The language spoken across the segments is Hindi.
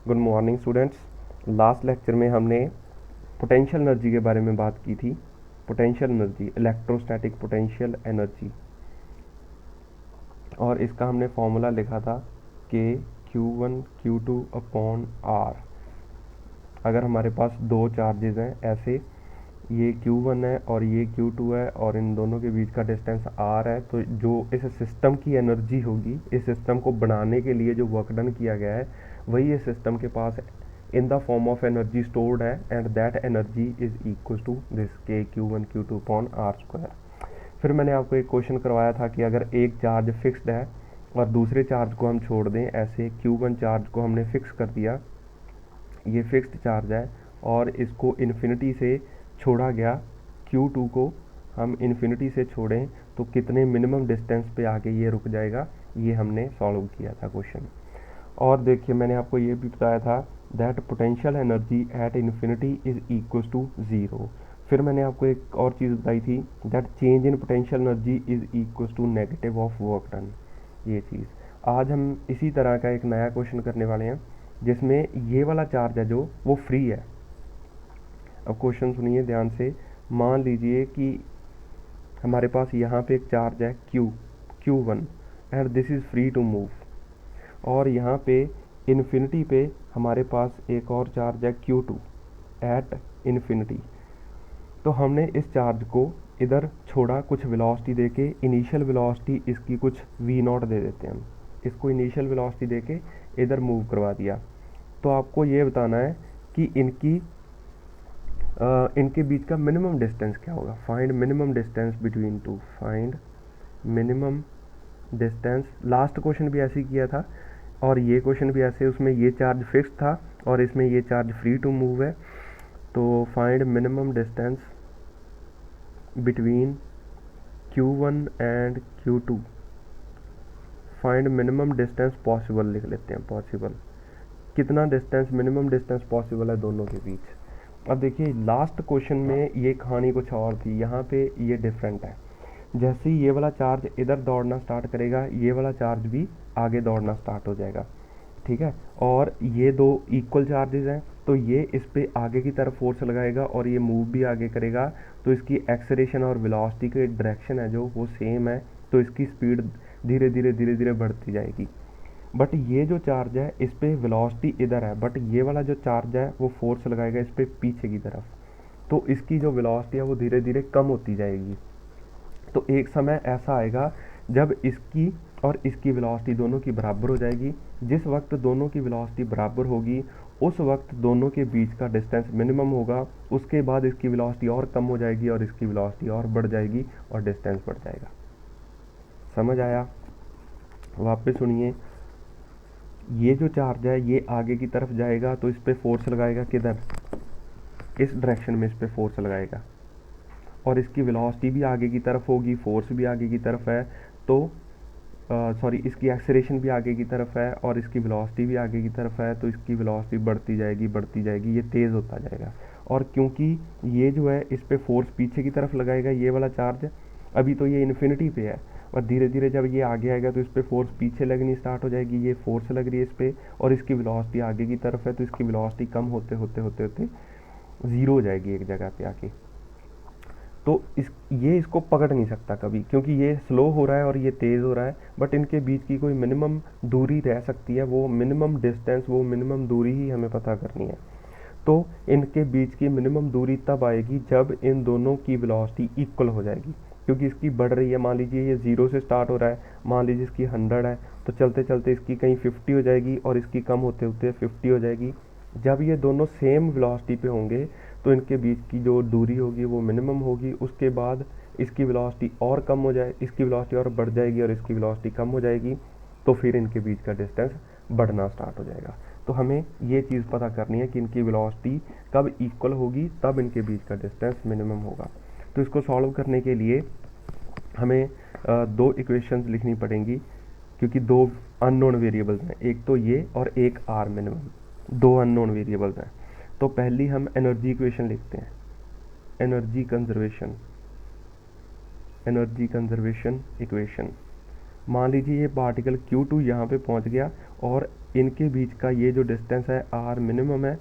Good morning students. Last lecture में हमने पोटेंशियल एनर्जी के बारे में बात की थी। Potential energy, electrostatic potential energy, और इसका हमने फॉर्मूला लिखा था के Q1 Q2 अपॉन R। अगर हमारे पास दो चार्जेस हैं ऐसे, ये Q1 है और ये Q2 है और इन दोनों के बीच का डिस्टेंस R है, तो जो इस सिस्टम की एनर्जी होगी, इस सिस्टम को बनाने के लिए जो वर्क डन किया गया है, वही इस सिस्टम के पास in the form of energy stored है, and that energy is equal to this k Q1 Q2 upon R square. फिर मैंने आपको एक क्वेश्चन करवाया था कि अगर एक चार्ज फिक्स्ड है और दूसरे चार्ज को हम छोड़ दें, ऐसे Q1 चार्ज को हमने फिक्स कर दिया, ये फिक्स्ड चार्ज है और इसको इन्फिनिटी से छोड़ा गया, Q2 को हम इन्फिनिटी से छोड़ें तो कितने मिनिमम डिस्टेंस पे आके ये रुक जाएगा, ये हमने सॉल्व किया था क्वेश्चन। और देखिए मैंने आपको ये भी बताया था that potential energy at infinity is equal to zero. फिर मैंने आपको एक और चीज़ बताई थी that change in potential energy is equal to negative of work done. ये चीज़ आज हम इसी तरह का एक नया क्वेश्चन करने वाले हैं जिसमें ये वाला चार्ज है जो वो फ्री है। अब क्वेश्चन सुनिए ध्यान से। मान लीजिए कि हमारे पास यहाँ पे एक चार्ज है Q1 and this is free to move, और यहाँ पे इन्फिनिटी पे हमारे पास एक और चार्ज है Q2 एट इन्फिनिटी। तो हमने इस चार्ज को इधर छोड़ा कुछ वेलोसिटी देके, इनिशियल वेलोसिटी इसकी कुछ V0 दे देते हैं हम, इसको इनिशियल वेलोसिटी देके इधर मूव करवा दिया। तो आपको ये बताना है कि इनके बीच का मिनिमम डिस्टेंस क्या होगा। Find minimum distance between two, find minimum distance. Last question भी ऐसे ही किया था और ये क्वेश्चन भी ऐसे, उसमें ये चार्ज फिक्स था और इसमें ये चार्ज फ्री टू मूव है। तो find minimum distance between Q1 and Q2। Find minimum distance possible लिख लेते हैं, पॉसिबल कितना डिस्टेंस, मिनिमम डिस्टेंस पॉसिबल है दोनों के बीच। अब देखिए लास्ट क्वेश्चन में ये कहानी कुछ और थी, यहाँ पे ये डिफरेंट है। जैसे ही ये वाला चार्ज इधर दौड़ना स्टार्ट करेगा, ये वाला चार्ज भी आगे दौड़ना स्टार्ट हो जाएगा, ठीक है। और ये दो इक्वल चार्जेस हैं, तो ये इस पे आगे की तरफ फोर्स लगाएगा और ये मूव भी आगे करेगा, तो इसकी एक्सेलरेशन और वेलोसिटी की डायरेक्शन है जो वो सेम है, तो इसकी स्पीड धीरे धीरे धीरे धीरे बढ़ती जाएगी। बट ये जो चार्ज है इस पे वेलोसिटी इधर है, बट ये वाला जो चार्ज है वो फोर्स लगाएगा इस पे पीछे की तरफ, तो इसकी जो वेलोसिटी है वो धीरे धीरे कम होती जाएगी। तो एक समय ऐसा आएगा जब इसकी और इसकी वेलोसिटी दोनों की बराबर हो जाएगी। जिस वक्त दोनों की वेलोसिटी बराबर होगी उस वक्त दोनों के बीच का डिस्टेंस मिनिमम होगा। उसके बाद इसकी वेलोसिटी और कम हो जाएगी और इसकी वेलोसिटी और बढ़ जाएगी और डिस्टेंस बढ़ जाएगा। समझ आया? वापस सुनिए। ये जो चार्ज है ये आगे की तरफ जाएगा तो इस पे फोर्स लगाएगा, किधर, इस डायरेक्शन में इस पे फोर्स लगाएगा, और इसकी वेलोसिटी भी आगे की तरफ होगी, फोर्स भी आगे की तरफ है, तो सॉरी इसकी एक्सेलरेशन भी आगे की तरफ है और इसकी वेलोसिटी भी आगे की तरफ है, तो इसकी वेलोसिटी बढ़ती जाएगी, ये तेज़ होता जाएगा। और क्योंकि ये जो है इस पे फोर्स पीछे की तरफ लगाएगा, ये वाला चार्ज अभी तो ये इन्फिनिटी पे है, और धीरे धीरे जब ये आगे आएगा तो इस पे फोर्स पीछे लगनी स्टार्ट हो जाएगी, ये फोर्स लग रही है इस पे और इसकी वेलोसिटी आगे की तरफ है, तो इसकी वेलोसिटी कम होते होते होते होते ज़ीरो हो जाएगी एक जगह पे आके। तो ये इसको पकड़ नहीं सकता कभी, क्योंकि ये स्लो हो रहा है और ये तेज़ हो रहा है, बट इनके बीच की कोई मिनिमम दूरी रह सकती है, वो मिनिमम डिस्टेंस, वो मिनिमम दूरी ही हमें पता करनी है। तो इनके बीच की मिनिमम दूरी तब आएगी जब इन दोनों की वेलोसिटी इक्वल हो जाएगी, क्योंकि इसकी बढ़ रही है। मान लीजिए ये 0 से स्टार्ट हो रहा है, मान लीजिए इसकी 100 है, तो चलते चलते इसकी कहीं 50 हो जाएगी और इसकी कम होते होते 50 हो जाएगी। जब ये दोनों सेम वेलोसिटी पे होंगे तो इनके बीच की जो दूरी होगी वो मिनिमम होगी। उसके बाद इसकी वेलोसिटी और कम हो जाए, इसकी वेलोसिटी और बढ़ जाएगी और इसकी वेलोसिटी कम हो जाएगी, तो फिर इनके बीच का डिस्टेंस बढ़ना स्टार्ट हो जाएगा। तो हमें ये चीज़ पता करनी है कि इनकी वेलोसिटी कब इक्वल होगी, तब इनके बीच का डिस्टेंस मिनिमम होगा। तो इसको सॉल्व करने के लिए हमें दो इक्वेशंस लिखनी पड़ेंगी, क्योंकि दो अननोन वेरिएबल्स हैं, एक तो ये और एक आर मिनिमम, दो अननोन वेरिएबल्स हैं। तो पहली हम एनर्जी इक्वेशन लिखते हैं, एनर्जी कंजर्वेशन इक्वेशन। मान लीजिए ये पार्टिकल Q2 यहाँ पे पहुँच गया और इनके बीच का ये जो डिस्टेंस है r मिनिमम है,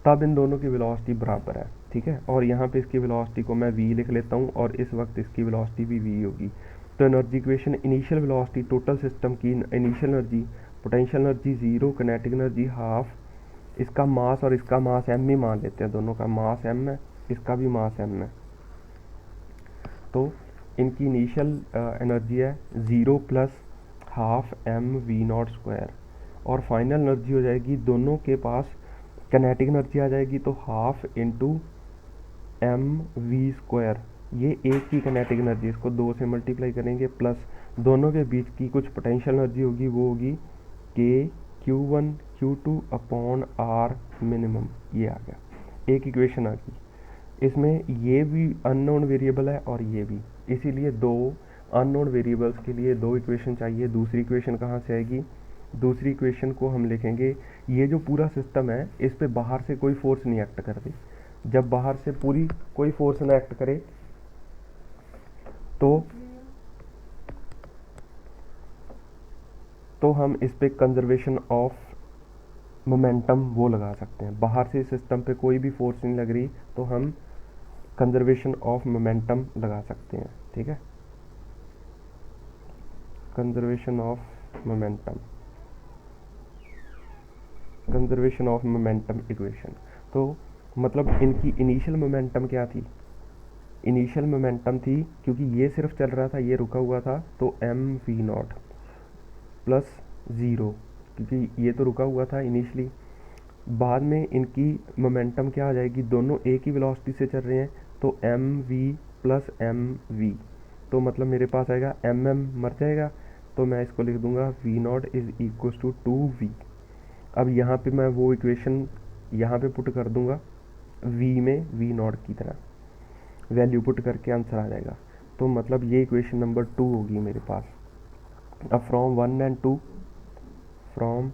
तब इन दोनों की वेलोसिटी बराबर है, ठीक है। और यहाँ पे इसकी वेलोसिटी को मैं v लिख लेता हूँ और इस वक्त इसकी वेलोसिटी भी v होगी। तो energy equation initial velocity total system की initial energy, potential energy 0, kinetic energy half, इसका मास और इसका मास m ही मान लेते हैं, दोनों का मास m है, इसका भी मास m है। तो इनकी इनिशियल एनर्जी है 0 प्लस हाफ mv0 स्क्वायर और फाइनल एनर्जी हो जाएगी, दोनों के पास काइनेटिक एनर्जी आ जाएगी तो हाफ इंटू mv स्क्वायर, ये एक की काइनेटिक एनर्जी, इसको 2 से मल्टीप्लाई करेंगे, प्लस दोनों के बीच की कुछ पोटेंशियल एनर्जी होगी, वो होगी k Q1 Q2 upon r minimum. ये आ गया, एक इक्वेशन आ गई। इसमें ये भी अननोन वेरिएबल है और ये भी, इसीलिए दो अननोन वेरिएबल्स के लिए दो इक्वेशन चाहिए। दूसरी इक्वेशन कहाँ से आएगी? दूसरी इक्वेशन को हम लिखेंगे, ये जो पूरा सिस्टम है इस पे बाहर से कोई फोर्स नहीं एक्ट कर रही। जब बाहर से पूरी कोई फोर्स ना एक्ट करे तो हम इस पे कंजर्वेशन ऑफ मोमेंटम वो लगा सकते हैं। बाहर से सिस्टम पे कोई भी फोर्स नहीं लग रही तो हम कंजर्वेशन ऑफ मोमेंटम लगा सकते हैं, ठीक है। Conservation of momentum, conservation of momentum equation. तो मतलब इनकी इनिशियल मोमेंटम क्या थी? इनिशियल मोमेंटम थी, क्योंकि ये सिर्फ चल रहा था, ये रुका हुआ था, तो mv0 प्लस 0, क्योंकि ये तो रुका हुआ था इनिशियली। बाद में इनकी मोमेंटम क्या आ जाएगी? दोनों एक ही वेलोसिटी से चल रहे हैं तो mv प्लस mv, तो मतलब मेरे पास आएगा mm मर जाएगा, तो मैं इसको लिख दूंगा v0 is equal to 2v। अब यहाँ पे मैं वो इक्वेशन यहाँ पे पुट कर दूंगा, v में v0 की तरह वैल्यू पुट करके आंसर आ जाएगा। तो मतलब ये इक्वेशन नंबर 2 होगी मेरे पास। अब from 1 and 2, from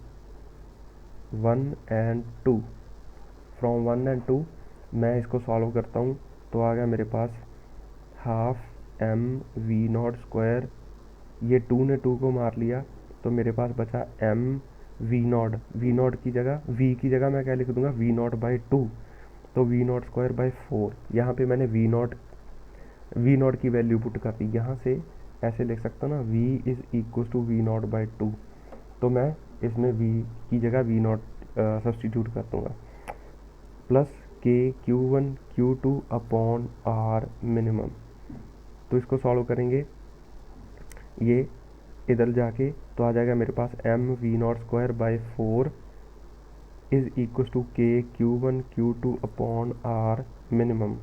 1 and 2, from 1 and 2 मैं इसको सॉल्व करता हूँ तो आ गया मेरे पास हाफ mv0 स्क्वायर, ये 2 ने 2 को मार लिया तो मेरे पास बचा mv0, v0 की जगह, v की जगह मैं क्या लिख दूंगा? v0 बाई 2, तो v0 स्क्वायर बाई 4। यहाँ पे मैंने v0 की वैल्यू पुट कर दी, यहाँ से ऐसे लिख सकता ना, v is equal to v0 by 2, तो मैं इसमें v की जगह v0 सब्सटीट्यूट कर दूंगा, plus k Q1 Q2 upon r minimum. तो इसको सॉल्व करेंगे, ये इधर जाके तो आ जाएगा मेरे पास mv0 स्क्वायर बाई 4 is equal to k Q1 Q2 upon r minimum.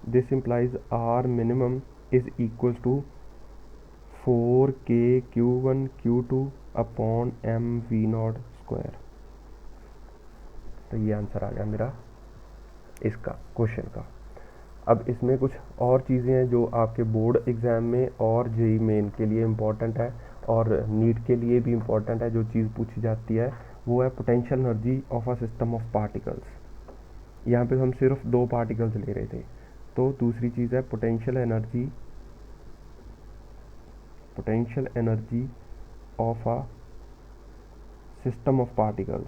This implies r minimum is equal to 4k Q1 Q2 upon mv0 square. तो ये आंसर आ गया मेरा इसका क्वेश्चन का। अब इसमें कुछ और चीज़ें हैं जो आपके बोर्ड एग्ज़ाम में और जेईई मेन के लिए इम्पॉर्टेंट है और नीट के लिए भी इम्पॉर्टेंट है। जो चीज़ पूछी जाती है वो है potential energy of a system of particles. यहाँ पे हम सिर्फ 2 पार्टिकल्स ले रहे थे। तो दूसरी चीज़ है potential energy of a system of particles.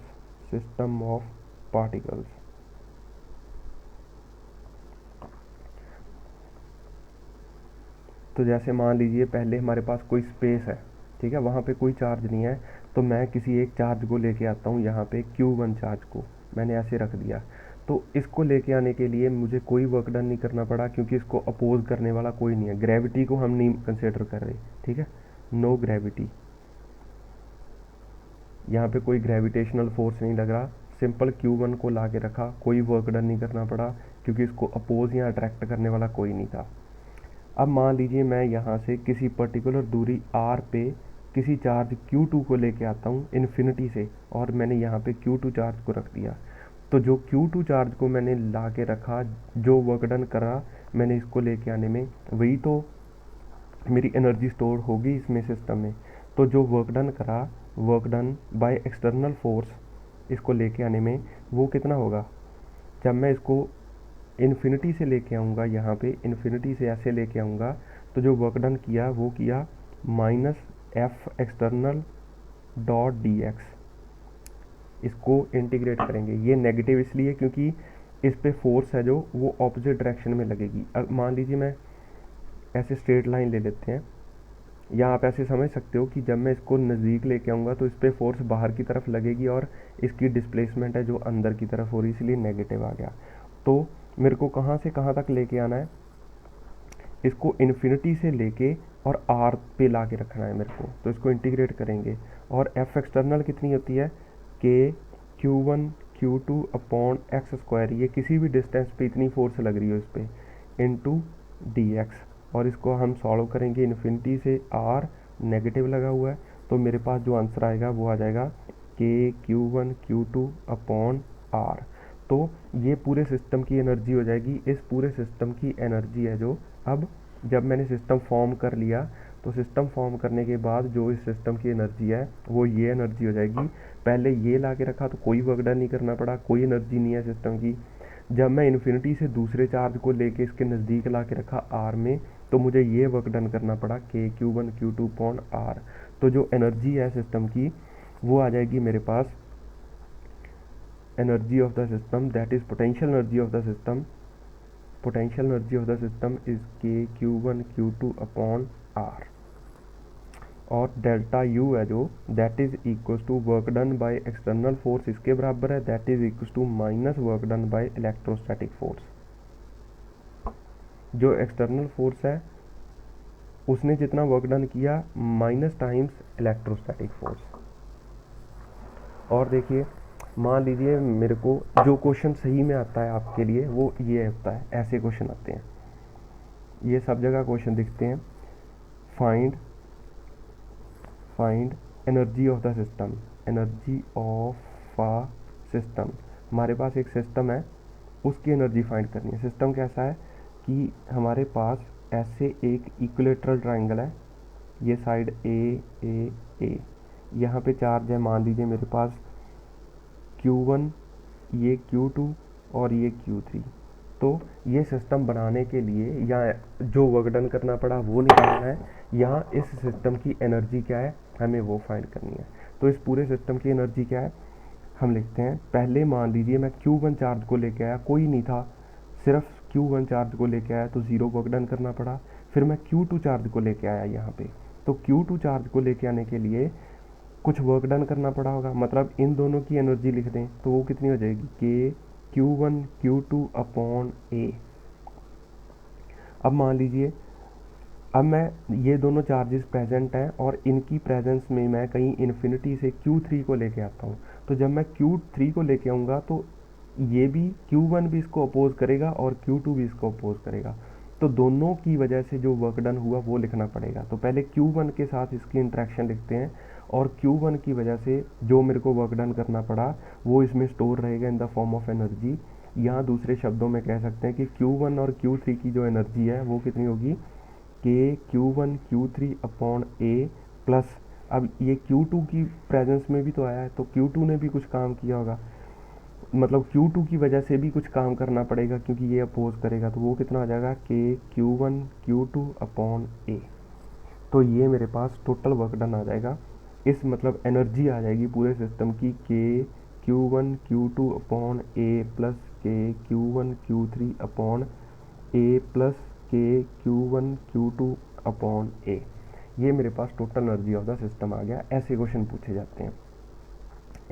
तो जैसे मान लीजिए पहले हमारे पास कोई स्पेस है, ठीक है, वहाँ पे कोई चार्ज नहीं है, तो मैं किसी एक चार्ज को लेके आता हूँ, यहाँ पे Q1 चार्ज को मैंने ऐसे रख दिया। तो इसको लेके आने के लिए मुझे कोई वर्क डन नहीं करना पड़ा, क्योंकि इसको अपोज करने वाला कोई नहीं है। ग्रेविटी को हम नहीं कंसिडर कर रहे, ठीक है, नो ग्रेविटी, यहाँ पे कोई ग्रेविटेशनल फोर्स नहीं लग रहा। सिंपल Q1 को ला के रखा, कोई वर्क डन नहीं करना पड़ा, क्योंकि इसको अपोज या अट्रैक्ट करने वाला कोई नहीं था। अब मान लीजिए मैं यहाँ से किसी पर्टिकुलर दूरी r पे किसी चार्ज Q2 को लेके आता हूँ इन्फिनिटी से, और मैंने यहाँ पे Q2 चार्ज को रख दिया। तो जो Q2 चार्ज को मैंने ला के रखा, जो वर्क डन करा मैंने इसको लेके आने में, वही तो मेरी एनर्जी स्टोर होगी इसमें सिस्टम में। तो जो वर्क डन करा, work done by external force, इसको लेके आने में वो कितना होगा? जब मैं इसको इन्फिनिटी से लेके आऊँगा, यहाँ पे इन्फिनिटी से ऐसे लेके आऊँगा, तो जो वर्क डन किया वो किया minus F external dot D x, इसको इंटीग्रेट करेंगे। ये नेगेटिव इसलिए क्योंकि इस पे फोर्स है जो वो ऑपोजिट डायरेक्शन में लगेगी। अब मान लीजिए मैं ऐसे स्ट्रेट लाइन ले लेते हैं, या आप ऐसे समझ सकते हो कि जब मैं इसको नज़दीक लेके आऊँगा तो इस पर फोर्स बाहर की तरफ लगेगी और इसकी डिस्प्लेसमेंट है जो अंदर की तरफ हो रही, इसलिए नेगेटिव आ गया। तो मेरे को कहाँ से कहाँ तक लेके आना है, इसको इन्फिनिटी से लेके और आर पे ला के रखना है मेरे को। तो इसको इंटीग्रेट करेंगे और एफ एक्सटर्नल कितनी होती है, के Q1 Q2 upon x square, ये किसी भी डिस्टेंस पे इतनी फोर्स लग रही हो इस पर, इंटू डी एक्स। और इसको हम सॉल्व करेंगे इन्फिनिटी से, आर नेगेटिव लगा हुआ है, तो मेरे पास जो आंसर आएगा वो आ जाएगा के Q1 Q2 अपॉन आर। तो ये पूरे सिस्टम की एनर्जी हो जाएगी। इस पूरे सिस्टम की एनर्जी है जो, अब जब मैंने सिस्टम फॉर्म कर लिया तो सिस्टम फॉर्म करने के बाद जो इस सिस्टम की एनर्जी है वो ये एनर्जी हो जाएगी। पहले ये ला के रखा तो कोई वर्क डन नहीं करना पड़ा, कोई एनर्जी नहीं है सिस्टम की। जब मैं इन्फिनिटी से दूसरे चार्ज को लेके इसके नज़दीक ला के रखा आर में, तो मुझे ये वर्क डन करना पड़ा के Q1 Q2 अपॉन आर। तो जो एनर्जी है सिस्टम की वो आ जाएगी मेरे पास, energy of the system that is potential energy of the system, potential energy of the system is k Q1 Q2 upon R. और डेल्टा यू है जो, that is equal to work done by external force, इसके बराबर है, that is equal to minus work done by electrostatic force. जो एक्सटर्नल फोर्स है उसने जितना वर्क डन किया माइनस टाइम्स इलेक्ट्रोस्टैटिक फोर्स। और देखिए मान लीजिए मेरे को जो क्वेश्चन सही में आता है आपके लिए वो ये होता है, ऐसे क्वेश्चन आते हैं, ये सब जगह क्वेश्चन दिखते हैं। Find energy of the system, energy of a system. हमारे पास एक सिस्टम है, उसकी एनर्जी फाइंड करनी है। सिस्टम कैसा है कि हमारे पास ऐसे एक इक्विलेटरल ट्राइंगल है, ये साइड ए, यहाँ पे चार्ज है, मान लीजिए मेरे पास Q1, ये Q2 और ये Q3। तो ये सिस्टम बनाने के लिए या जो वर्क डन करना पड़ा वो निकालना है, यहाँ इस सिस्टम की एनर्जी क्या है हमें वो फाइंड करनी है। तो इस पूरे सिस्टम की एनर्जी क्या है हम लिखते हैं। पहले मान लीजिए मैं Q1 चार्ज को लेके आया, कोई नहीं था, सिर्फ Q1 चार्ज को लेके आया तो ज़ीरो वर्क डन करना पड़ा। फिर मैं Q2 चार्ज को लेके आया यहाँ पे, तो Q2 चार्ज को लेके आने के लिए कुछ वर्क डन करना पड़ा होगा, मतलब इन दोनों की एनर्जी लिख दें तो वो कितनी हो जाएगी, के Q1 Q2 अपॉन ए। अब मान लीजिए अब मैं ये दोनों चार्जेस प्रेजेंट हैं और इनकी प्रेजेंस में मैं कहीं इन्फिनिटी से Q3 को लेके आता हूँ। तो जब मैं Q3 को लेके आऊँगा तो ये भी Q1 भी इसको अपोज करेगा और Q2 भी इसको अपोज करेगा, तो दोनों की वजह से जो वर्क डन हुआ वो लिखना पड़ेगा। तो पहले Q1 के साथ इसकी इंट्रैक्शन लिखते हैं और Q1 की वजह से जो मेरे को वर्क डन करना पड़ा वो इसमें स्टोर रहेगा इन द फॉर्म ऑफ एनर्जी। यहाँ दूसरे शब्दों में कह सकते हैं कि Q1 और Q3 की जो एनर्जी है वो कितनी होगी, के Q1 Q3 अपॉन ए प्लस, अब ये Q2 की प्रेजेंस में भी तो आया है तो Q2 ने भी कुछ काम किया होगा, मतलब Q2 की वजह से भी कुछ काम करना पड़ेगा क्योंकि ये अपोज करेगा, तो वो कितना आ जाएगा, के Q1 Q2 अपॉन ए। तो ये मेरे पास टोटल वर्क डन आ जाएगा, इस मतलब एनर्जी आ जाएगी पूरे सिस्टम की, के Q1 Q2 अपॉन ए प्लस के Q1 Q3 अपॉन ए प्लस के Q1 Q2 अपॉन ए। ये मेरे पास total energy of the system आ गया। ऐसे क्वेश्चन पूछे जाते हैं।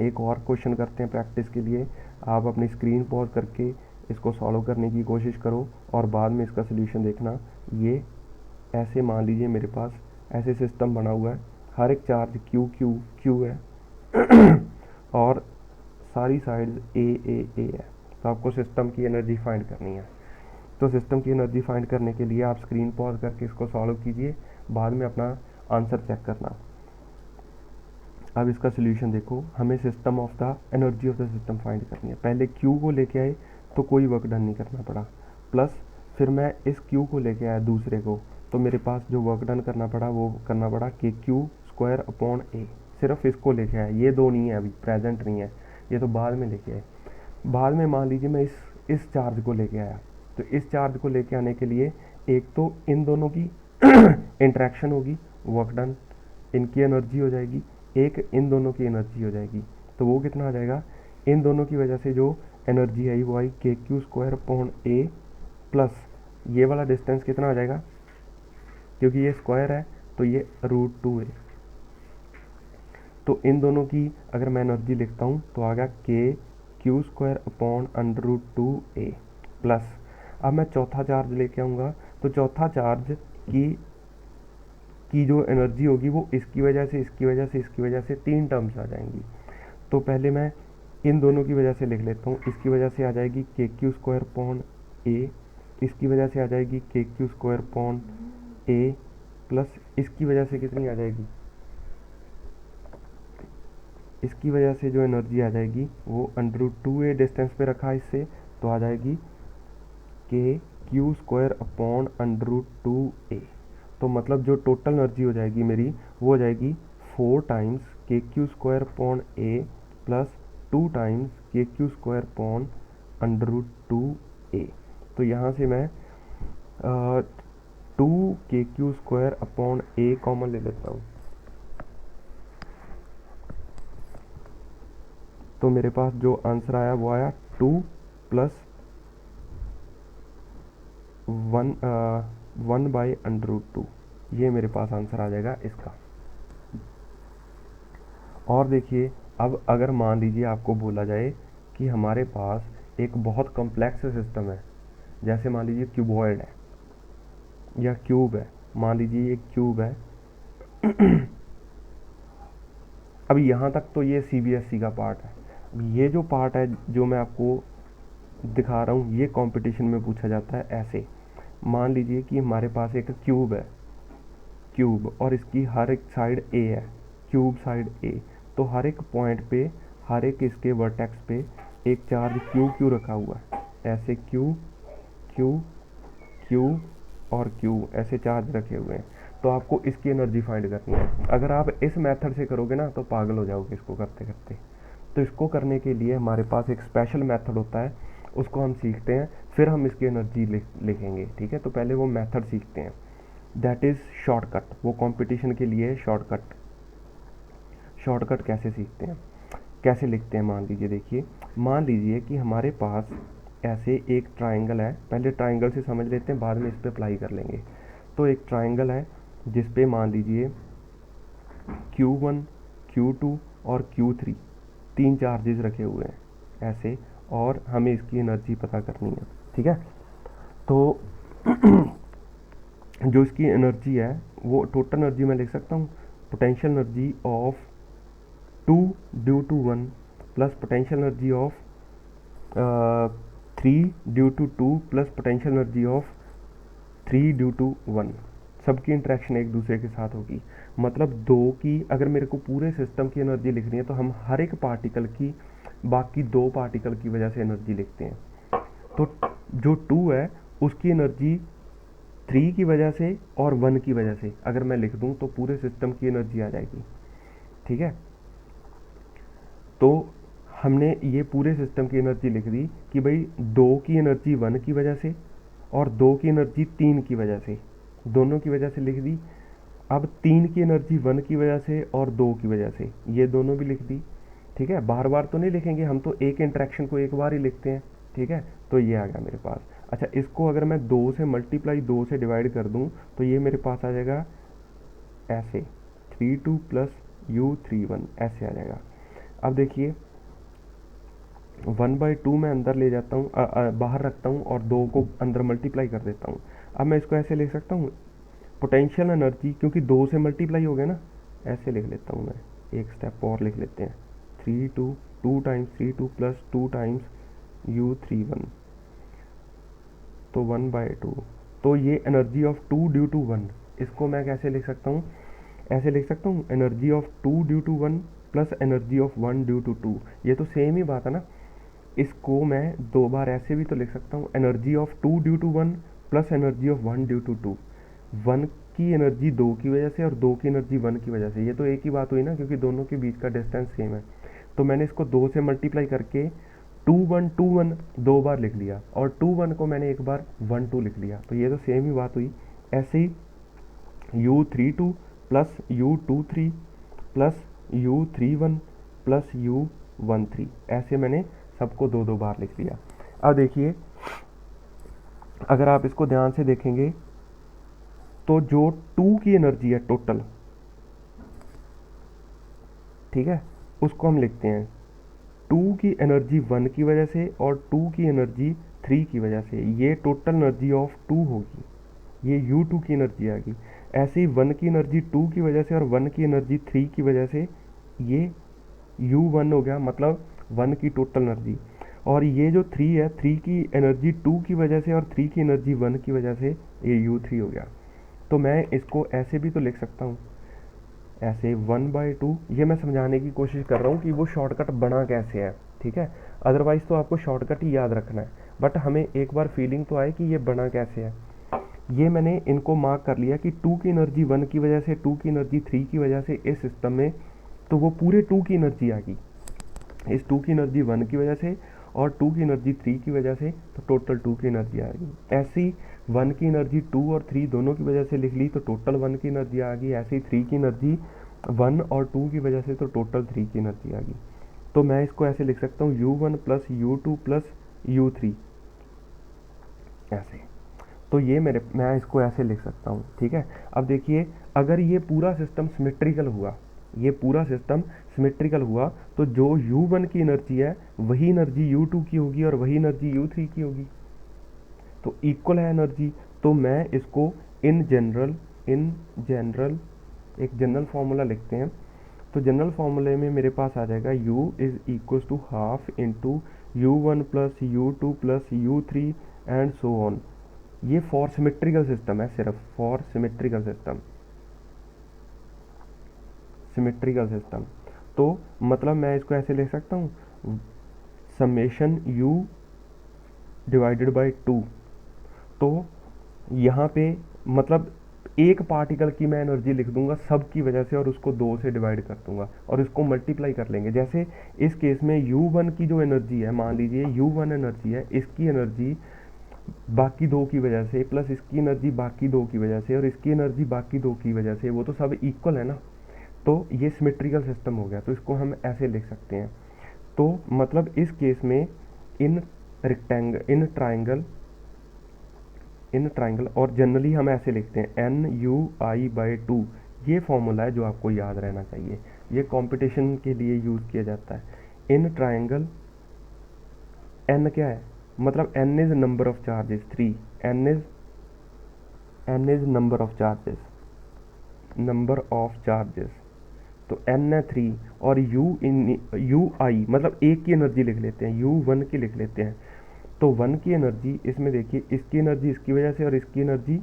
एक और क्वेश्चन करते हैं प्रैक्टिस के लिए, आप अपनी स्क्रीन पॉज करके इसको सॉल्व करने की कोशिश करो और बाद में इसका सोल्यूशन देखना। ये ऐसे मान लीजिए मेरे पास ऐसे सिस्टम बना हुआ है, हर एक चार्ज Q है और सारी साइड्स ए है। तो आपको सिस्टम की एनर्जी फाइंड करनी है। तो सिस्टम की एनर्जी फाइंड करने के लिए आप स्क्रीन पॉज करके इसको सॉल्व कीजिए, बाद में अपना आंसर चेक करना। अब इसका सोल्यूशन देखो, हमें system of the energy of the system find करनी है। पहले Q को लेके आए तो कोई वर्क डन नहीं करना पड़ा, प्लस फिर मैं इस Q को लेके आया दूसरे को, तो मेरे पास जो वर्क डन करना पड़ा वो करना पड़ा के Q स्क्वायर अपॉन ए। सिर्फ इसको लेके आया, ये दो नहीं है अभी प्रेजेंट नहीं है, ये तो बाद में लेके आए। बाद में मान लीजिए मैं इस चार्ज को लेके आया, तो इस चार्ज को लेके आने के लिए एक तो इन दोनों की इंट्रैक्शन होगी, वर्क डन इनकी एनर्जी हो जाएगी, एक इन दोनों की एनर्जी हो जाएगी। तो वो कितना आ जाएगा, इन दोनों की वजह से जो एनर्जी आई वो आई KQ² प्लस ये वाला डिस्टेंस कितना आ जाएगा, क्योंकि ये स्क्वायर है तो ये √2a। तो इन दोनों की अगर मैं एनर्जी लिखता हूँ तो आ गया KQ² √2a प्लस, अब मैं चौथा चार्ज लेके आऊँगा तो चौथा चार्ज की जो एनर्जी होगी वो इसकी वजह से, इसकी वजह से, इसकी वजह से 3 टर्म्स आ जाएंगी। तो पहले मैं इन दोनों की वजह से लिख लेता हूँ। इसकी वजह से आ जाएगी KQ²A, इसकी वजह से आ जाएगी KQ²A प्लस इसकी वजह से कितनी आ जाएगी, इसकी वजह से जो एनर्जी आ जाएगी वो √2a डिस्टेंस पे रखा है इससे, तो आ जाएगी KQ² √2a। तो मतलब जो टोटल एनर्जी हो जाएगी मेरी वो हो जाएगी 4 times KQ² plus 2 times KQ² √2a। तो यहाँ से मैं 2 KQ² कॉमन ले लेता हूँ। तो मेरे पास जो आंसर आया वो आया 2 प्लस 1/√2। ये मेरे पास आंसर आ जाएगा इसका। और देखिए, अब अगर मान लीजिए आपको बोला जाए कि हमारे पास एक बहुत कॉम्प्लेक्स सिस्टम है, जैसे मान लीजिए क्यूबॉइड है या क्यूब है, मान लीजिए ये क्यूब है। अब यहाँ तक तो ये CBSE का पार्ट है। ये जो पार्ट है जो मैं आपको दिखा रहा हूँ, ये कंपटीशन में पूछा जाता है ऐसे। मान लीजिए कि हमारे पास एक क्यूब है, क्यूब, और इसकी हर एक साइड A है, क्यूब साइड A। तो हर एक पॉइंट पे, हर एक इसके वर्टेक्स पे एक चार्ज Q रखा हुआ है, ऐसे Q और Q ऐसे चार्ज रखे हुए हैं। तो आपको इसकी एनर्जी फाइंड करनी है। अगर आप इस मेथड से करोगे ना तो पागल हो जाओगे इसको करते करते। तो इसको करने के लिए हमारे पास एक स्पेशल मेथड होता है, उसको हम सीखते हैं, फिर हम इसकी एनर्जी लिखेंगे, ठीक है। तो पहले वो मेथड सीखते हैं, दैट इज़ शॉर्टकट। वो कंपटीशन के लिए शॉर्टकट। शॉर्टकट कैसे सीखते हैं, कैसे लिखते हैं, मान लीजिए, देखिए, मान लीजिए कि हमारे पास ऐसे एक ट्राइंगल है। पहले ट्राइंगल से समझ लेते हैं, बाद में इस पर अप्लाई कर लेंगे। तो एक ट्राइंगल है जिस पे मान लीजिए Q1, Q2 और Q3 3 चार्जेस रखे हुए हैं ऐसे, और हमें इसकी एनर्जी पता करनी है, ठीक है। तो जो इसकी एनर्जी है वो टोटल एनर्जी मैं लिख सकता हूँ, potential energy of 2 due to 1 plus potential energy of 3 due to 2 plus potential energy of 3 due to 1। सबकी इंटरेक्शन एक दूसरे के साथ होगी। मतलब दो की, अगर मेरे को पूरे सिस्टम की एनर्जी लिखनी है तो हम हर एक पार्टिकल की बाकी 2 पार्टिकल की वजह से एनर्जी लिखते हैं। तो जो 2 है उसकी एनर्जी 3 की वजह से और 1 की वजह से अगर मैं लिख दूं तो पूरे सिस्टम की एनर्जी आ जाएगी, ठीक है। तो हमने ये पूरे सिस्टम की एनर्जी लिख दी कि भाई 2 की एनर्जी 1 की वजह से और 2 की एनर्जी 3 की वजह से, दोनों की वजह से लिख दी। अब 3 की एनर्जी 1 की वजह से और 2 की वजह से, ये दोनों भी लिख दी, ठीक है। बार बार तो नहीं लिखेंगे हम, तो एक इंटरेक्शन को एक बार ही लिखते हैं, ठीक है। तो ये आ गया मेरे पास। अच्छा, इसको अगर मैं 2 से मल्टीप्लाई 2 से डिवाइड कर दूं तो ये मेरे पास आ जाएगा ऐसे 32 प्लस U31 ऐसे आ जाएगा। अब देखिए 1/2 मैं अंदर ले जाता हूँ, बाहर रखता हूँ और 2 को अंदर मल्टीप्लाई कर देता हूँ। अब मैं इसको ऐसे लिख सकता हूँ, पोटेंशियल एनर्जी, क्योंकि 2 से मल्टीप्लाई हो गया ना, ऐसे लिख लेता हूँ मैं, एक स्टेप और लिख लेते हैं, 2 टाइम्स 32 प्लस 2 टाइम्स U31, तो 1/2। तो ये एनर्जी ऑफ 2 ड्यू टू 1, इसको मैं कैसे लिख सकता हूँ, ऐसे लिख सकता हूँ, energy of 2 due to 1 plus energy of 1 due to 2। ये तो सेम ही बात है ना। इसको मैं 2 बार ऐसे भी तो लिख सकता हूँ, energy of 2 due to 1 plus energy of 1 due to 2। 1 की एनर्जी 2 की वजह से और 2 की एनर्जी 1 की वजह से, ये तो एक ही बात हुई ना, क्योंकि दोनों के बीच का डिस्टेंस सेम है। तो मैंने इसको 2 से मल्टीप्लाई करके 2 1 2 बार लिख लिया, और 2 1 को मैंने एक बार 1 2 लिख लिया, तो ये तो सेम ही बात हुई। ऐसे ही U32 plus U23 plus U31 plus U13, ऐसे मैंने सबको 2 बार लिख लिया। अब देखिए, अगर आप इसको ध्यान से देखेंगे तो जो 2 की एनर्जी है टोटल, ठीक है, उसको हम लिखते हैं 2 की एनर्जी 1 की वजह से और 2 की एनर्जी 3 की वजह से, ये टोटल एनर्जी ऑफ 2 होगी, ये U2 की एनर्जी आ गई। ऐसे ही 1 की एनर्जी 2 की वजह से और 1 की एनर्जी 3 की वजह से ये U1 हो गया, मतलब 1 की टोटल एनर्जी। और ये जो 3 है, 3 की एनर्जी 2 की वजह से और 3 की एनर्जी 1 की वजह से ये U3 हो गया। तो मैं इसको ऐसे भी तो लिख सकता हूँ, ऐसे 1/2। ये मैं समझाने की कोशिश कर रहा हूँ कि वो शॉर्टकट बना कैसे है, ठीक है। अदरवाइज़ तो आपको शॉर्टकट ही याद रखना है, बट हमें एक बार फीलिंग तो आए कि ये बना कैसे है। ये मैंने इनको मार्क कर लिया कि 2 की एनर्जी 1 की वजह से, 2 की एनर्जी 3 की वजह से इस सिस्टम में, तो वो पूरे 2 की एनर्जी आ गई। इस 2 की एनर्जी 1 की वजह से और 2 की एनर्जी 3 की वजह से, तो टोटल 2 की एनर्जी आ गई। ऐसे ही 1 की एनर्जी 2 और 3 दोनों की वजह से लिख ली, तो टोटल 1 की एनर्जी आ गई। ऐसे ही 3 की एनर्जी 1 और 2 की वजह से, तो टोटल 3 की एनर्जी आ गई। तो मैं इसको ऐसे लिख सकता हूँ U1 plus U2 plus U3, ऐसे। तो ये मैं इसको ऐसे लिख सकता हूँ, ठीक है। अब देखिए, अगर ये पूरा सिस्टम सिमेट्रिकल हुआ, ये पूरा सिस्टम सिमेट्रिकल हुआ, तो जो U1 की एनर्जी है वही एनर्जी U2 की होगी और वही एनर्जी U3 की होगी, तो इक्वल है एनर्जी। तो मैं इसको इन जनरल एक जनरल फार्मूला लिखते हैं। तो जनरल फार्मूले में मेरे पास आ जाएगा U is equal to half into U1 plus U2 plus U3 and so on. ये फॉर सिमेट्रिकल सिस्टम है, सिर्फ फॉर सिमेट्रिकल सिस्टम। तो मतलब मैं इसको ऐसे लिख सकता हूँ, समेशन U डिवाइडेड बाय 2। तो यहाँ पे मतलब एक पार्टिकल की मैं एनर्जी लिख दूंगा सब की वजह से और उसको 2 से डिवाइड कर दूंगा और इसको मल्टीप्लाई कर लेंगे। जैसे इस केस में U1 की जो एनर्जी है, मान लीजिए U1 एनर्जी है, इसकी एनर्जी बाकी 2 की वजह से प्लस इसकी एनर्जी बाकी 2 की वजह से और इसकी एनर्जी बाकी 2 की वजह से, वो तो सब इक्वल है ना। तो ये सिमेट्रिकल सिस्टम हो गया, तो इसको हम ऐसे लिख सकते हैं। तो मतलब इस केस में इन ट्राइंगल और जनरली हम ऐसे लिखते हैं NUI/2। ये फॉर्मूला है जो आपको याद रहना चाहिए, ये कंपटीशन के लिए यूज़ किया जाता है। इन ट्राइंगल n क्या है, मतलब n is number of charges, 3 n is number of charges, तो n है 3 और UI मतलब एक की एनर्जी लिख लेते हैं, U1 की लिख लेते हैं। तो 1 की एनर्जी इसमें देखिए, इसकी एनर्जी इसकी वजह से और इसकी एनर्जी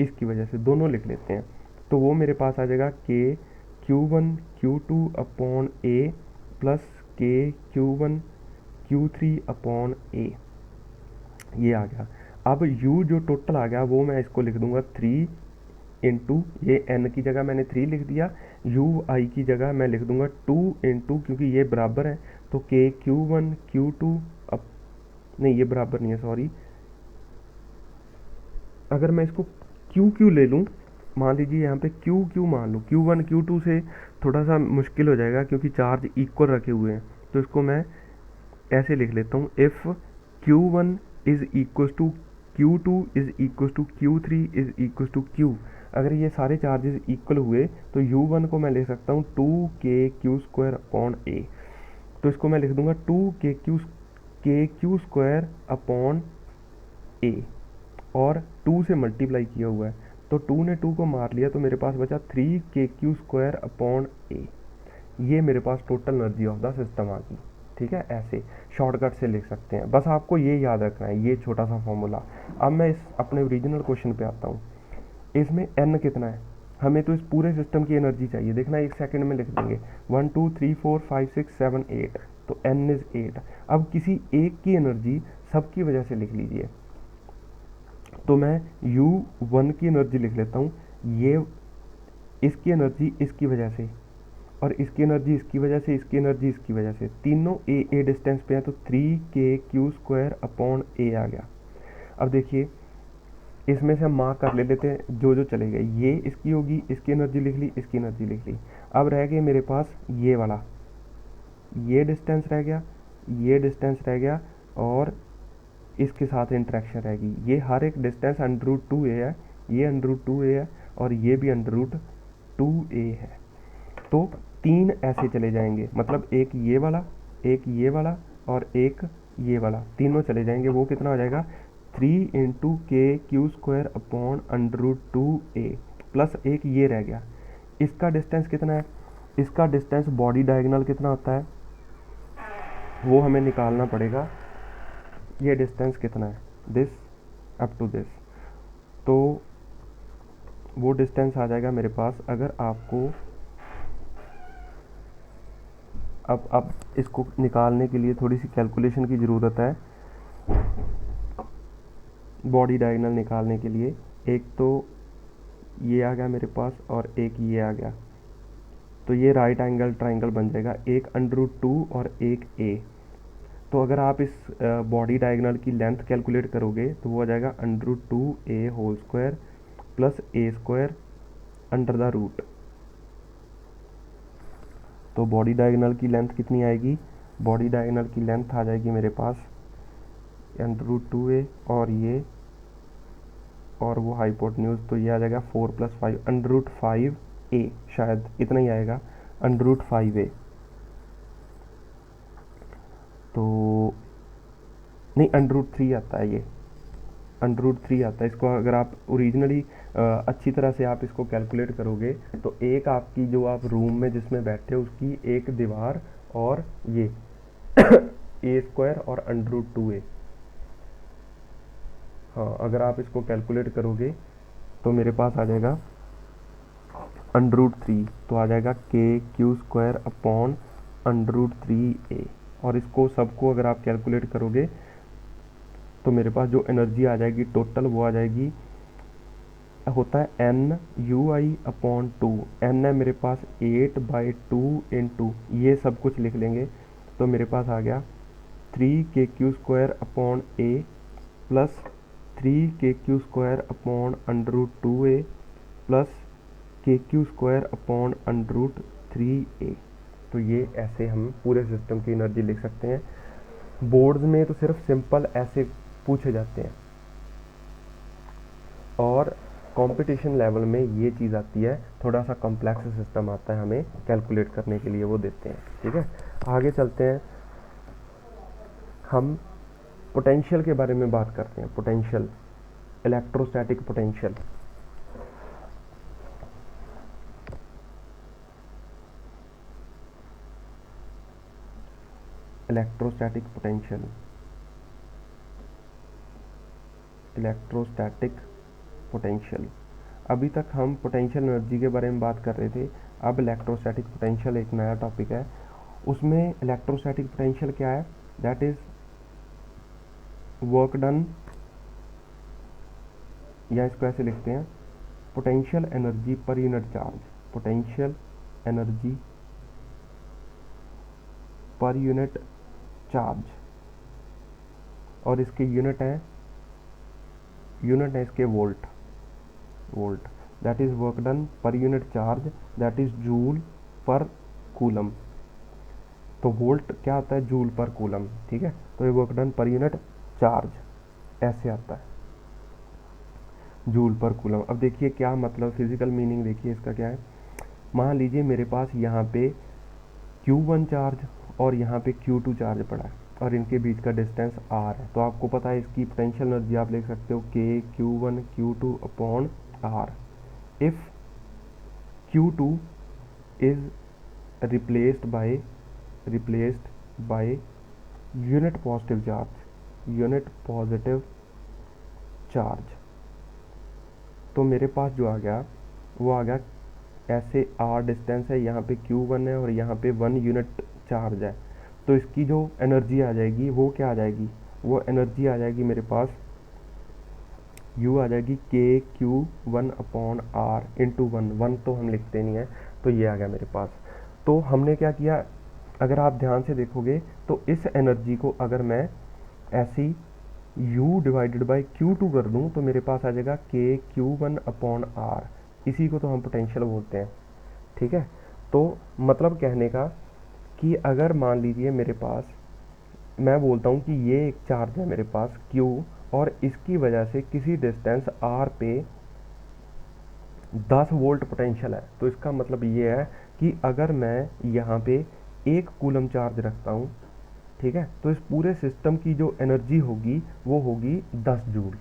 इसकी वजह से, दोनों लिख लेते हैं। तो वो मेरे पास आ जाएगा K Q1 Q2 upon A plus K Q1 Q3 upon A, ये आ गया। अब U जो टोटल आ गया वो मैं इसको लिख दूंगा 3 इंटू, ये n की जगह मैंने 3 लिख दिया, UI की जगह मैं लिख दूंगा 2 इंटू, क्योंकि ये बराबर है तो K Q1 Q2 नहीं, ये बराबर नहीं है, सॉरी। अगर मैं इसको Q ले लूँ, मान लीजिए यहाँ पे Q मान लूँ, Q1 Q2 से थोड़ा सा मुश्किल हो जाएगा क्योंकि चार्ज इक्वल रखे हुए हैं, तो इसको मैं ऐसे लिख लेता हूँ, if Q1 is equal to Q2 is equal to Q3 is equal to Q। अगर ये सारे चार्जेस इक्वल हुए तो U1 को मैं लिख सकता हूँ 2KQ² अपॉन A। तो इसको मैं लिख दूंगा 2KQ² अपॉन A और 2 से मल्टीप्लाई किया हुआ है, तो 2 ने 2 को मार लिया, तो मेरे पास बचा 3KQ² अपॉन A। ये मेरे पास total energy of the system आ गई, ठीक है। ऐसे शॉर्टकट से लिख सकते हैं, बस आपको ये याद रखना है, ये छोटा सा फॉर्मूला। अब मैं इस अपने ओरिजिनल क्वेश्चन पे आता हूँ। इसमें n कितना है, हमें तो इस पूरे सिस्टम की एनर्जी चाहिए, देखना 1 सेकंड में लिख देंगे 1 2 3 4 5 6 7 8, तो n इज 8। अब किसी एक की एनर्जी सबकी वजह से लिख लीजिए, तो मैं U1 की एनर्जी लिख लेता हूँ, ये इसकी एनर्जी इसकी वजह से और इसकी एनर्जी इसकी वजह से, इसकी एनर्जी इसकी वजह से, तीनों ए डिस्टेंस पे हैं, तो 3KQ² अपॉन A आ गया। अब देखिए इसमें से हम मार्क कर लेते हैं जो जो चले गए। ये इसकी होगी, इसकी एनर्जी लिख ली, इसकी एनर्जी लिख ली। अब रह गए मेरे पास ये वाला, ये डिस्टेंस रह गया, ये डिस्टेंस रह गया, और इसके साथ इंटरेक्शन रहेगी। ये हर एक डिस्टेंस √2a है, ये √2a है, और ये भी √2a है। तो 3 ऐसे चले जाएंगे, मतलब एक ये वाला, एक ये वाला, और एक ये वाला, तीनों चले जाएंगे। वो कितना हो जाएगा, 3 × k² प्लस एक ये रह गया। इसका डिस्टेंस कितना है, इसका डिस्टेंस बॉडी डायगोनल कितना होता है वो हमें निकालना पड़ेगा। ये डिस्टेंस कितना है, दिस अप टू दिस, तो वो डिस्टेंस आ जाएगा मेरे पास। अगर आपको अब इसको निकालने के लिए थोड़ी सी कैलकुलेशन की ज़रूरत है। बॉडी डायगोनल निकालने के लिए एक तो ये आ गया मेरे पास और एक ये आ गया, तो ये राइट एंगल ट्राइंगल बन जाएगा, एक √2 और एक a। तो अगर आप इस बॉडी डायगोनल की लेंथ कैलकुलेट करोगे तो वो आ जाएगा √2a² plus a² under the root. तो बॉडी डायगोनल की लेंथ कितनी आएगी, बॉडी डायगोनल की लेंथ आ जाएगी मेरे पास √2a और वो हाइपोटेन्यूज, तो ये आ जाएगा 4 + 5 √5a, शायद इतना ही आएगा √5a। तो नहीं, √3 आता है, ये √3 आता है। इसको अगर आप ओरिजिनली अच्छी तरह से आप इसको कैलकुलेट करोगे तो एक आपकी जो आप रूम में जिसमें बैठे हो उसकी एक दीवार और ये a² और √2a, हाँ अगर आप इसको कैलकुलेट करोगे तो मेरे पास आ जाएगा √3, तो आ जाएगा k² √3a। और इसको सबको अगर आप कैलकुलेट करोगे तो मेरे पास जो एनर्जी आ जाएगी टोटल वो आ जाएगी, होता है NUI/2, n है मेरे पास 8/2 × ये सब कुछ लिख लेंगे, तो मेरे पास आ गया 3kq² plus 3kq² √2a plus kq² √3a। तो ये ऐसे हम पूरे सिस्टम की एनर्जी लिख सकते हैं। बोर्ड्स में तो सिर्फ सिंपल ऐसे पूछे जाते हैं, और कंपटीशन लेवल में ये चीज़ आती है, थोड़ा सा कॉम्प्लेक्स सिस्टम आता है हमें कैलकुलेट करने के लिए, वो देते हैं। ठीक है, आगे चलते हैं, हम पोटेंशियल के बारे में बात करते हैं। Potential, electrostatic potential. Electrostatic potential, electrostatic potential. अभी तक हम पोटेंशियल एनर्जी के बारे में बात कर रहे थे, अब इलेक्ट्रोस्टैटिक पोटेंशियल एक नया टॉपिक है। उसमें इलेक्ट्रोस्टैटिक पोटेंशियल क्या है, दैट इज वर्क डन, या इसको ऐसे लिखते हैं potential energy per unit charge, potential energy per unit charge, और इसके यूनिट है इसके volt, that is work done पर unit charge, that is joule पर कूलम। तो वोल्ट क्या होता है, जूल पर कूलम। ठीक है, तो ये वर्क डन पर यूनिट चार्ज ऐसे आता है, जूल पर कूलम। अब देखिए क्या मतलब, फिजिकल मीनिंग देखिए इसका क्या है। मान लीजिए मेरे पास यहाँ पे Q1 चार्ज और यहाँ पे Q2 चार्ज पड़ा है, और इनके बीच का डिस्टेंस r है। तो आपको पता है इसकी पोटेंशियल एनर्जी आप लिख सकते हो KQ1 Q2/r। If Q2 is replaced by unit positive charge, तो मेरे पास जो आ गया वो आ गया ऐसे r डिस्टेंस है, यहाँ पे Q1 है और यहाँ पे 1 यूनिट चार्ज है। तो इसकी जो एनर्जी आ जाएगी वो क्या आ जाएगी, वो एनर्जी आ जाएगी मेरे पास U आ जाएगी KQ1/r × 1 तो हम लिखते नहीं है, तो ये आ गया मेरे पास। तो हमने क्या किया, अगर आप ध्यान से देखोगे तो इस एनर्जी को अगर मैं ऐसी U डिवाइडेड बाई Q2 कर दूँ तो मेरे पास आ जाएगा KQ1/R। इसी को तो हम पोटेंशियल बोलते हैं, ठीक है। तो मतलब कहने का कि अगर मान लीजिए मेरे पास, मैं बोलता हूँ कि ये एक चार्ज है मेरे पास Q, और इसकी वजह से किसी डिस्टेंस R पे 10 वोल्ट पोटेंशियल है, तो इसका मतलब ये है कि अगर मैं यहाँ पे 1 कूलम चार्ज रखता हूँ, ठीक है, तो इस पूरे सिस्टम की जो एनर्जी होगी वो होगी 10 जूल,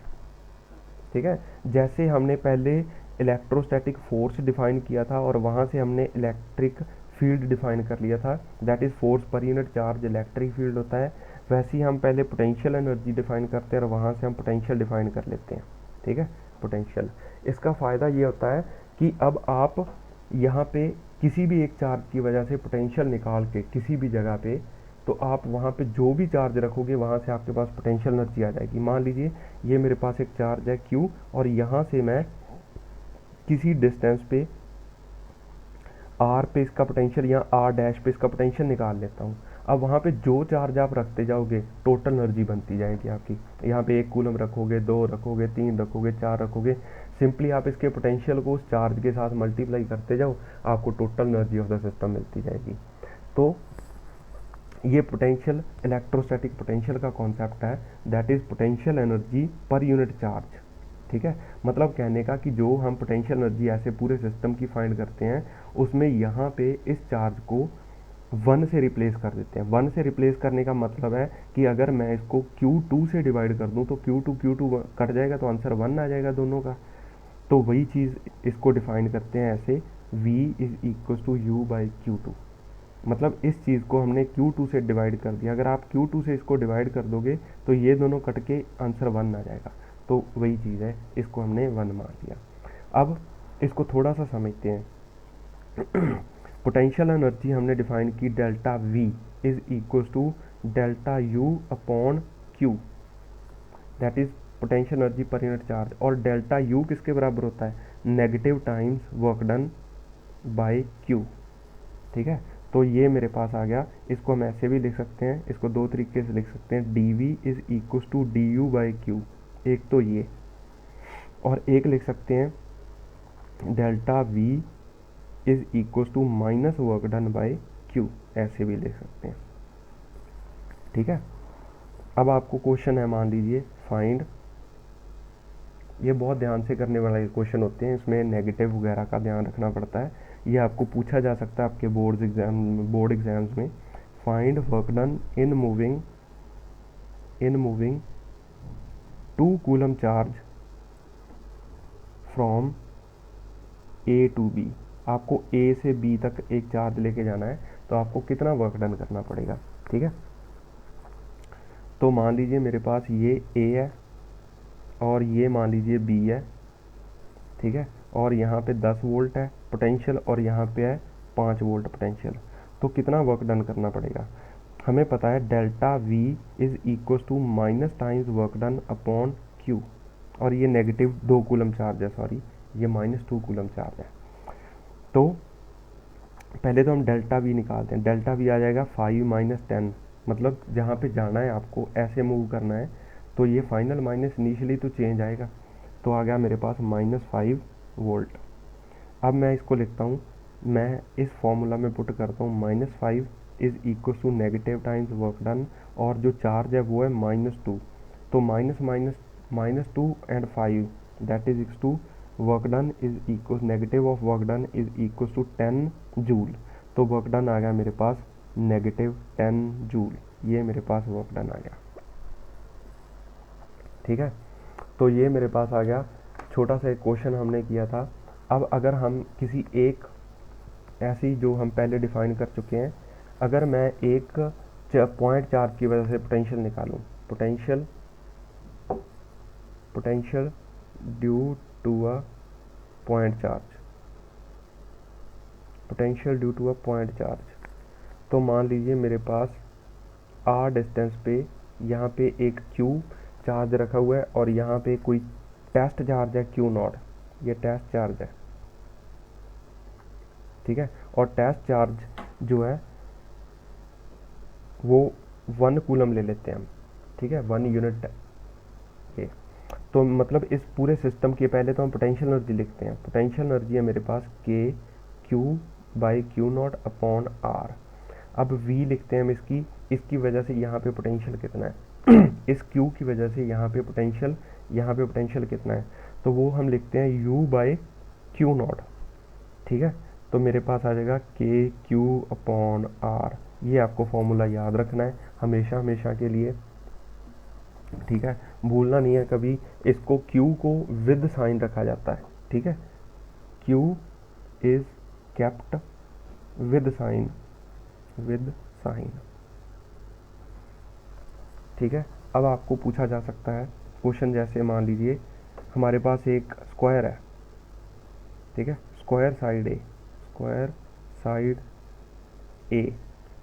ठीक है। जैसे हमने पहले इलेक्ट्रोस्टैटिक फोर्स डिफाइन किया था और वहाँ से हमने इलेक्ट्रिक फील्ड डिफाइन कर लिया था, दैट इज़ फोर्स पर यूनिट चार्ज इलेक्ट्रिक फील्ड होता है, वैसे ही हम पहले पोटेंशियल एनर्जी डिफाइन करते हैं और वहाँ से हम पोटेंशियल डिफाइन कर लेते हैं, ठीक है। पोटेंशियल, इसका फ़ायदा ये होता है कि अब आप यहाँ पे किसी भी एक चार्ज की वजह से पोटेंशियल निकाल के किसी भी जगह पे, तो आप वहाँ पे जो भी चार्ज रखोगे वहाँ से आपके पास पोटेंशियल एनर्जी आ जाएगी। मान लीजिए ये मेरे पास एक चार्ज है Q, और यहाँ से मैं किसी डिस्टेंस पे R पे इसका पोटेंशियल या R डैश पे इसका पोटेंशियल निकाल लेता हूँ। अब वहाँ पे जो चार्ज आप रखते जाओगे टोटल एनर्जी बनती जाएगी आपकी। यहाँ पे 1 कूलम रखोगे, 2 रखोगे, 3 रखोगे, 4 रखोगे, सिंपली आप इसके पोटेंशियल को उस चार्ज के साथ मल्टीप्लाई करते जाओ, आपको total energy of the system मिलती जाएगी। तो ये पोटेंशियल इलेक्ट्रोस्टैटिक पोटेंशियल का कॉन्सेप्ट है, that is potential energy per unit charge, ठीक है। मतलब कहने का कि जो हम पोटेंशियल एनर्जी ऐसे पूरे सिस्टम की फाइंड करते हैं, उसमें यहाँ पे इस चार्ज को 1 से रिप्लेस कर देते हैं। 1 से रिप्लेस करने का मतलब है कि अगर मैं इसको Q2 से डिवाइड कर दूँ तो Q2 कट जाएगा, तो आंसर 1 आ जाएगा दोनों का। तो वही चीज़ इसको डिफाइन करते हैं ऐसे, V is equal to U/Q2। मतलब इस चीज़ को हमने Q2 से डिवाइड कर दिया, अगर आप Q2 से इसको डिवाइड कर दोगे तो ये दोनों कट के आंसर 1 आ जाएगा। तो वही चीज़ है, इसको हमने 1 मान लिया। अब इसको थोड़ा सा समझते हैं। पोटेंशियल एनर्जी हमने डिफाइन की delta V is equal to delta U/Q, that is potential energy per unit charge. और डेल्टा U किसके बराबर होता है? Negative times work done by Q, ठीक है। तो ये मेरे पास आ गया, इसको हम ऐसे भी लिख सकते हैं, इसको 2 तरीके से लिख सकते हैं, dV is equal to du/Q, एक तो ये, और एक लिख सकते हैं delta V is equal to minus work done by Q, ऐसे भी लिख सकते हैं, ठीक है। अब आपको क्वेश्चन है, मान लीजिए फाइंड, ये बहुत ध्यान से करने वाले क्वेश्चन होते हैं, इसमें नेगेटिव वगैरह का ध्यान रखना पड़ता है, ये आपको पूछा जा सकता है आपके बोर्ड एग्जाम्स में। Find work done in moving 2 coulomb charge from A to B। आपको A से B तक एक चार्ज लेके जाना है, तो आपको कितना वर्क डन करना पड़ेगा, ठीक है। तो मान लीजिए मेरे पास ये A है और ये मान लीजिए B है, ठीक है, और यहाँ पे 10 वोल्ट है पोटेंशियल और यहाँ पे है 5 वोल्ट पोटेंशियल। तो कितना वर्क डन करना पड़ेगा? हमें पता है delta V is equal to minus times work done upon Q, और ये नेगेटिव 2 कूलम चार्ज है, सॉरी ये -2 कूलम चार्ज है। तो पहले तो हम डेल्टा V निकालते हैं, डेल्टा V आ जाएगा 5 - 10, मतलब जहाँ पे जाना है आपको ऐसे मूव करना है, तो ये फाइनल माइनस इनिशियली तो चेंज आएगा, तो आ गया मेरे पास -5 वोल्ट। अब मैं इसको लिखता हूँ, मैं इस फॉर्मूला में पुट करता हूँ -5 is equal to negative times work done, और जो चार्ज है वो है -2, तो -2 and 5 that is equal to work done is equal negative of work done is equal to 10 joule. तो वर्क डन आ गया मेरे पास -10 जूल, ये मेरे पास वर्क डन आ गया, ठीक है। तो ये मेरे पास आ गया, छोटा सा एक क्वेश्चन हमने किया था। अब अगर हम किसी एक ऐसी, जो हम पहले डिफाइन कर चुके हैं, अगर मैं एक पॉइंट चार्ज की वजह से पोटेंशियल निकालूं, potential due to a point charge, potential due to a point charge, तो मान लीजिए मेरे पास R डिस्टेंस पे यहाँ पे एक Q चार्ज रखा हुआ है और यहाँ पे कोई टेस्ट चार्ज है Q0, ये टेस्ट चार्ज है, ठीक है। और टेस्ट चार्ज जो है वो 1 कूलम ले लेते हैं हम, ठीक है, 1 यूनिट तो मतलब इस पूरे सिस्टम के पहले तो हम पोटेंशियल एनर्जी लिखते हैं। पोटेंशियल एनर्जी है मेरे पास K Q by Q not upon R. अब वी लिखते हैं हम इसकी, इसकी वजह से यहाँ पे पोटेंशियल कितना है इस क्यू की वजह से यहाँ पे पोटेंशियल कितना है, तो वो हम लिखते हैं यू बाई क्यू नॉट। ठीक है, तो मेरे पास आ जाएगा के क्यू अपॉन आर। ये आपको फॉर्मूला याद रखना है हमेशा हमेशा के लिए। ठीक है, भूलना नहीं है कभी। इसको क्यू को विद साइन रखा जाता है। ठीक है, Q is kept with sign, ठीक है। अब आपको पूछा जा सकता है क्वेश्चन, जैसे मान लीजिए हमारे पास एक स्क्वायर है। ठीक है, स्क्वायर साइड ए,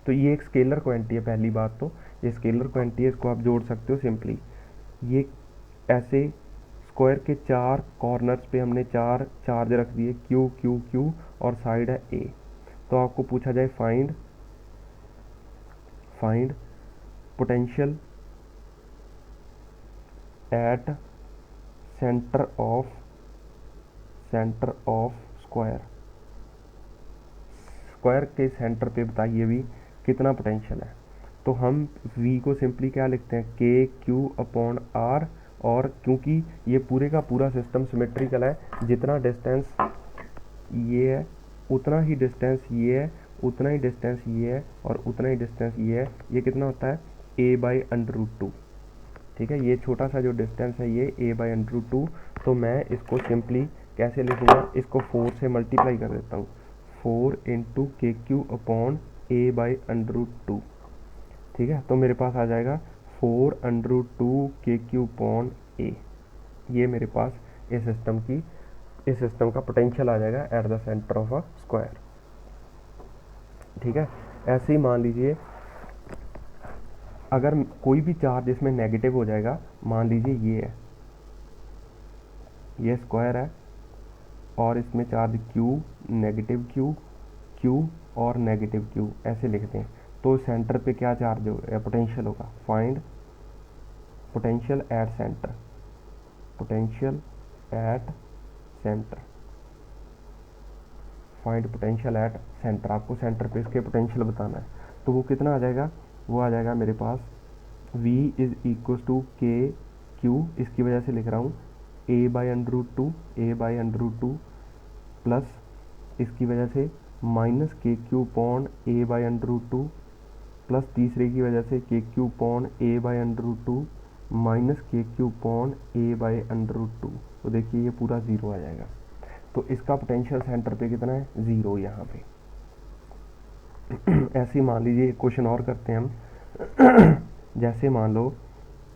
तो ये एक स्केलर क्वांटिटी है। पहली बात तो ये स्केलर क्वांटिटी है, इसको आप जोड़ सकते हो सिंपली। ये ऐसे स्क्वायर के 4 कॉर्नर्स पे हमने 4 चार्ज रख दिए, क्यू क्यू क्यू, और साइड है ए। तो आपको पूछा जाए find potential at centre of square के सेंटर पे बताइए भी कितना पोटेंशियल है। तो हम v को सिंपली क्या लिखते हैं, के क्यू अपॉन आर। और क्योंकि ये पूरे का पूरा सिस्टम सिमेट्रिकल है, जितना डिस्टेंस ये है उतना ही डिस्टेंस ये है, उतना ही डिस्टेंस ये है, और उतना ही डिस्टेंस ये है। ये कितना होता है a बाई अंडर रूट 2। ठीक है, ये छोटा सा जो डिस्टेंस है ये a बाई अंडर रूट 2। तो मैं इसको सिंपली कैसे लिखूँगा, इसको 4 से मल्टीप्लाई कर देता हूँ। 4 into K Q upon a by under root 2। ठीक है, तो मेरे पास आ जाएगा 4 अंडर रूट 2 के क्यू अपॉन a। ये मेरे पास इस सिस्टम का पोटेंशियल आ जाएगा at the centre of a square. ठीक है, ऐसे ही मान लीजिए अगर कोई भी चार्ज इसमें नेगेटिव हो जाएगा, मान लीजिए ये है, ये स्क्वायर है और इसमें चार्ज Q, नेगेटिव Q और नेगेटिव Q ऐसे लिखते हैं। तो सेंटर पे क्या चार्ज होगा, पोटेंशियल होगा। फाइंड पोटेंशियल एट सेंटर, आपको सेंटर पे इसके पोटेंशियल बताना है। तो वो कितना आ जाएगा, वो आ जाएगा मेरे पास v is equal to k q, इसकी वजह से लिख रहा हूँ a by under root 2 plus इसकी वजह से minus k q upon a by under root 2 plus तीसरे की वजह से k q upon a by under root 2 minus k q upon a by under root 2। तो देखिए ये पूरा ज़ीरो आ जाएगा। तो इसका पोटेंशियल सेंटर पे कितना है, ज़ीरो यहाँ पे। ऐसे ही मान लीजिए एक क्वेश्चन और करते हैं हम। जैसे मान लो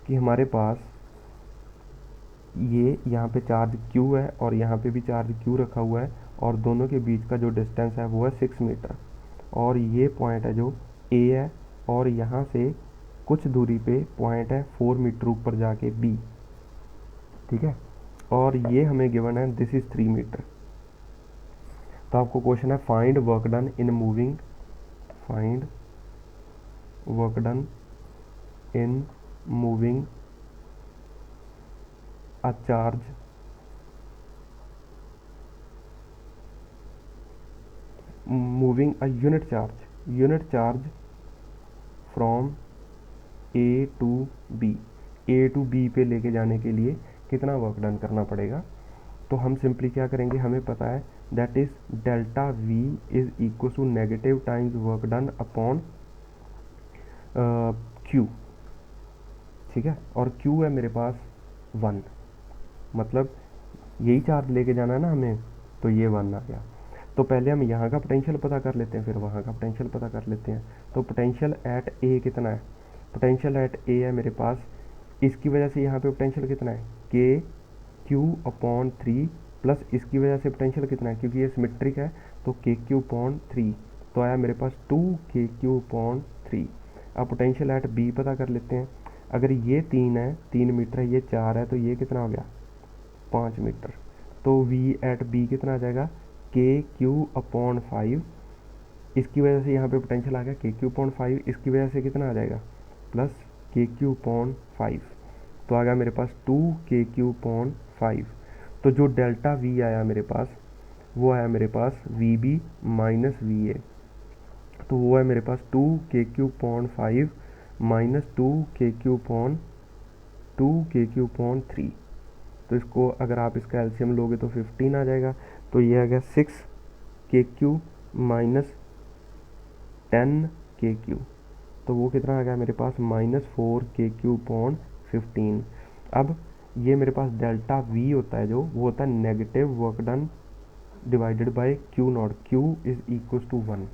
कि हमारे पास ये यहाँ पे चार्ज Q है और यहाँ पे भी चार्ज Q रखा हुआ है, और दोनों के बीच का जो डिस्टेंस है वो है 6 मीटर। और ये पॉइंट है जो A है, और यहाँ से कुछ दूरी पे पॉइंट है 4 मीटर ऊपर जाके B। ठीक है, और ये हमें गिवन है दिस इज 3 मीटर। तो आपको क्वेश्चन है find work done in moving a charge unit charge from A to B पे लेके जाने के लिए कितना वर्क डन करना पड़ेगा। तो हम सिंपली क्या करेंगे, हमें पता है that is delta V is equal to negative times work done upon Q। ठीक है, और Q है मेरे पास 1, मतलब यही चार्ज लेके जाना है ना हमें, तो ये 1 आ गया। तो पहले हम यहाँ का पोटेंशियल पता कर लेते हैं, फिर वहाँ का पोटेंशियल पता कर लेते हैं। तो पोटेंशियल एट ए कितना है, पोटेंशियल एट ए है मेरे पास, इसकी वजह से यहाँ पे पोटेंशियल कितना है के क्यू अपॉन 3 प्लस इसकी वजह से पोटेंशियल कितना है, क्योंकि ये सिमेट्रिक है तो के क्यू अपॉन 3, तो आया मेरे पास 2 के क्यू अपॉन 3। अब पोटेंशियल एट बी पता कर लेते हैं। अगर ये 3 है, 3 मीटर है, ये 4 है, तो ये कितना हो गया 5 मीटर। तो V एट B कितना आ जाएगा के क्यू अपॉन 5, इसकी वजह से यहाँ पे पोटेंशियल आ गया के क्यू अपॉन 5, इसकी वजह से कितना आ जाएगा प्लस के क्यू अपॉन 5। तो आ गया मेरे पास 2KQ/5। तो जो डेल्टा वी आया मेरे पास, वो आया मेरे पास VB माइनस VA। तो वो है मेरे पास 2KQ/5 माइनस 2KQ/3। तो इसको अगर आप इसका एलसीएम लोगे तो 15 आ जाएगा। तो ये आ गया 6KQ माइनस 10KQ। तो वो कितना आ गया मेरे पास -4KQ/15। अब ये मेरे पास डेल्टा वी होता है, जो वो होता है negative work done divided by Q not. Q is equal to 1।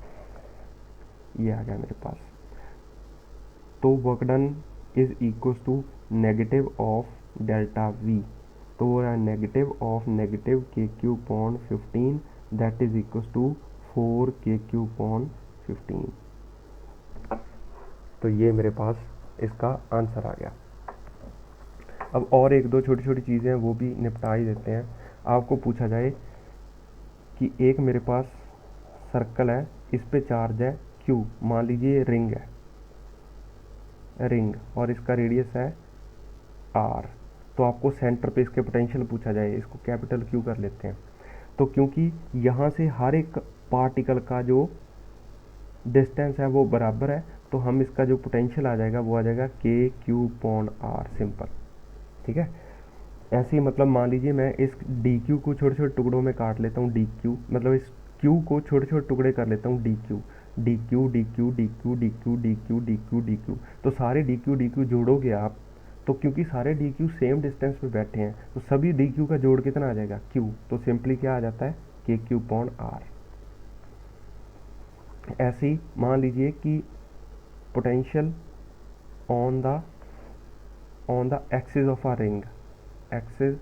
ये आ गया मेरे पास। तो work done is equal to negative of delta V. तो वो है negative of negative KQ/15 that is equal to 4KQ/15। तो ये मेरे पास इसका आंसर आ गया। अब और एक दो छोटी छोटी चीज़ें हैं, वो भी निपटा ही देते हैं। आपको पूछा जाए कि एक मेरे पास सर्कल है, इस पे चार्ज है Q, मान लीजिए रिंग है, रिंग, और इसका रेडियस है R। तो आपको सेंटर पे इसके पोटेंशियल पूछा जाए, इसको कैपिटल Q कर लेते हैं। तो क्योंकि यहाँ से हर एक पार्टिकल का जो डिस्टेंस है वो बराबर है, तो हम इसका जो पोटेंशियल आ जाएगा वो आ जाएगा KQ/R, सिंपल। ठीक है। ऐसे ही मतलब मान लीजिए मैं इस DQ को छोटे छोटे टुकड़ों में काट लेता हूँ, DQ मतलब इस Q को छोटे छोटे टुकड़े कर लेता हूँ, DQ DQ DQ DQ DQ DQ DQ DQ। तो सारे DQ जोड़ोगे आप, तो क्योंकि सारे DQ सेम डिस्टेंस पे बैठे हैं, तो सभी DQ का जोड़ कितना आ जाएगा Q। तो सिंपली क्या आ जाता है KQ/R। ऐसे ही मान लीजिए कि potential on the axis of a ring, axis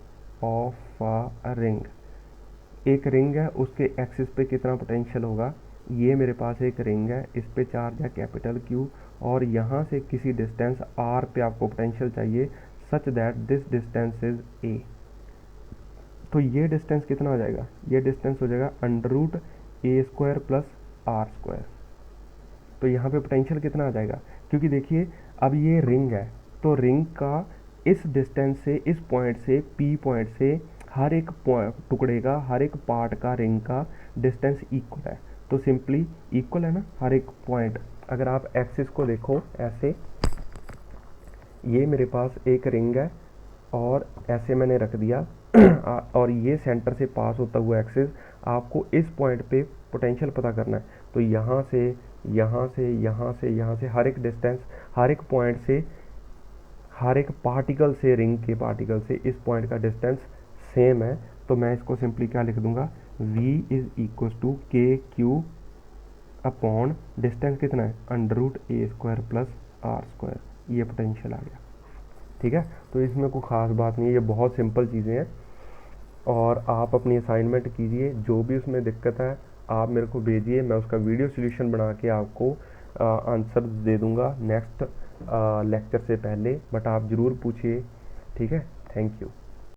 of a ring, एक रिंग है, उसके एक्सिस पे कितना पोटेंशियल होगा। ये मेरे पास एक रिंग है, इस पे चार्ज है कैपिटल Q, और यहाँ से किसी डिस्टेंस R पे आपको पोटेंशियल चाहिए such that this distance is A। तो ये डिस्टेंस कितना हो जाएगा, ये डिस्टेंस हो जाएगा √A² प्लस R²। तो यहाँ पे पोटेंशियल कितना आ जाएगा, क्योंकि देखिए अब ये रिंग है, तो रिंग का इस डिस्टेंस से, इस पॉइंट से, P पॉइंट से हर एक टुकड़े का, हर एक पार्ट का, रिंग का डिस्टेंस इक्वल है। तो सिंपली इक्वल है ना हर एक पॉइंट। अगर आप एक्सिस को देखो ऐसे, ये मेरे पास एक रिंग है और ऐसे मैंने रख दिया और ये सेंटर से पास होता हुआ एक्सिस, आपको इस पॉइंट पे पोटेंशियल पता करना है। तो यहाँ से यहाँ से यहाँ से यहाँ से हर एक डिस्टेंस, हर एक पॉइंट से, हर एक पार्टिकल से, रिंग के पार्टिकल से इस पॉइंट का डिस्टेंस सेम है। तो मैं इसको सिंपली क्या लिख दूंगा, V is equal to KQ upon distance कितना है √A² प्लस R²। ये पोटेंशियल आ गया। ठीक है। तो इसमें कोई ख़ास बात नहीं है, ये बहुत सिंपल चीज़ें हैं। और आप अपनी असाइनमेंट कीजिए, जो भी उसमें दिक्कत है आप मेरे को भेजिए, मैं उसका वीडियो सॉल्यूशन बना के आपको आंसर दे दूंगा नेक्स्ट लेक्चर से पहले। बट आप ज़रूर पूछिए। ठीक है। Thank you.